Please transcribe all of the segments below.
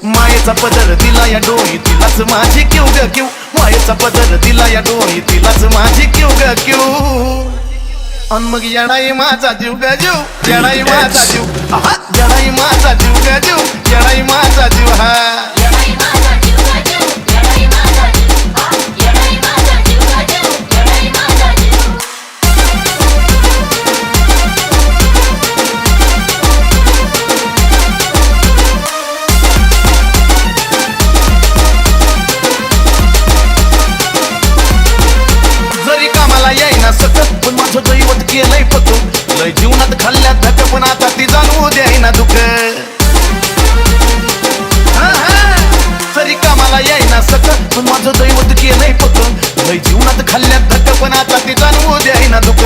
मायेचा पदर दिला या डोई तिलाच माझी क्यू ग क्यू मायेचा पदर दिला या डोई तिलाच माझी क्यू ग क्यू अन मग येडाई माझा जीव ग जीव येडाई माझा जीव आहा येडाई माझा जीव ग जीव येडाई माझा जीव हा पण माझं दैवत केलंय पतो लय जीवनात खाल्ल्यात धक पण आता ती जाणवू द्यायना दुःख जरी कामाला यायना सकत पण माझं दैवत केलंय पतो लय जीवनात खाल्ल्यात धक पण आता ती जाणवू द्यायना दुःख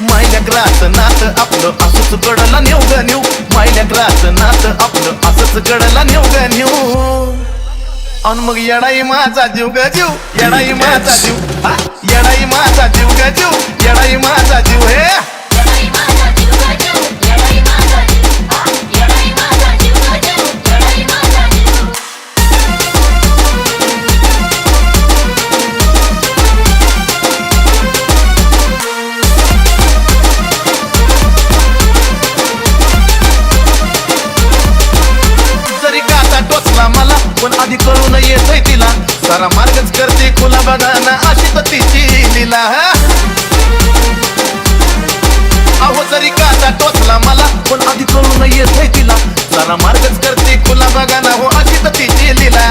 मायल्या ग्रास नात आपलं असंच गडला नेऊ ग नेऊ मायल्या ग्रास नात आपलं असंच गडला नेऊ ग नेऊ अन मग येडाई माझा जीव ग जीव येडाई माझा जीव येडाई माझा जीव ग जीव येडाई माझा जीव हे जरी काटा टोचला मला पण आधी कळून येतोय तिला सारा मार्गच करते खुला बघाना अशी तर तिची लीला अहो जरी काटा टोचला मला पण आधी कळून येतोय तिला सारा मार्गच करते खुला बघाना हो अशी तर तिची लीला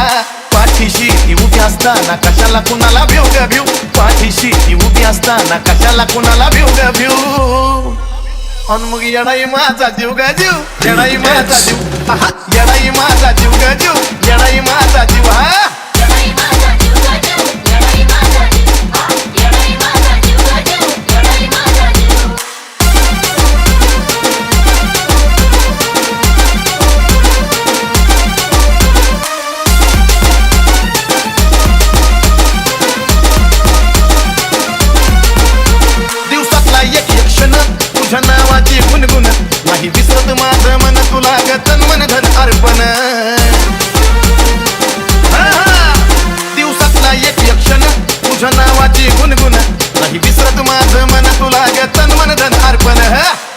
पाठीशी ती उभी असताना कशाला कुणाला भिव ग भिव पाठीशी ती उभी असताना कशाला कुणाला भिव ग भिव अन मग येडाई माझा जीव ग जीव येडाई माझा जीव आहा येडाई माझा जीव ग जीव येडाई माझा जीव हा दिवसातला एक क्षण तुझ्या नावाची गुणगुण नाही विसरत माझं मन तुला ग तन मन धन अर्पण दिवसातला एक क्षण तुझ्या नावाची गुणगुण नाही विसरत माझं मन तुला ग तन मन धन अर्पण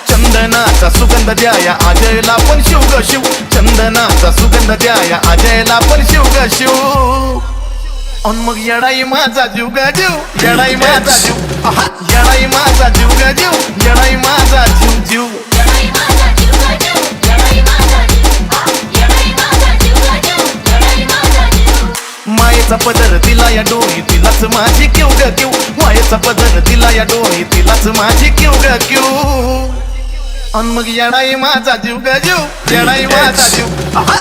चंदनाचा सुगंध द्याया अजयला पण शिव ग शिव चंदनाचा सुगंध द्याया अजयला पण शिव ग शिव अन मग येडाई माझा जीव ग जीव येडाई माझा जीव आहा येडाई माझा जीव ग जीव येडाई माझा जीव जीव मायेचा पदर दिला या डोई तिलाच माझी क्यू ग क्यू मायेचा पदर दिला या डोई तिलाच माझी क्यू ग क्यू अन मग येडाई माझा जीव ग जीव येडाई माझा जीव आहा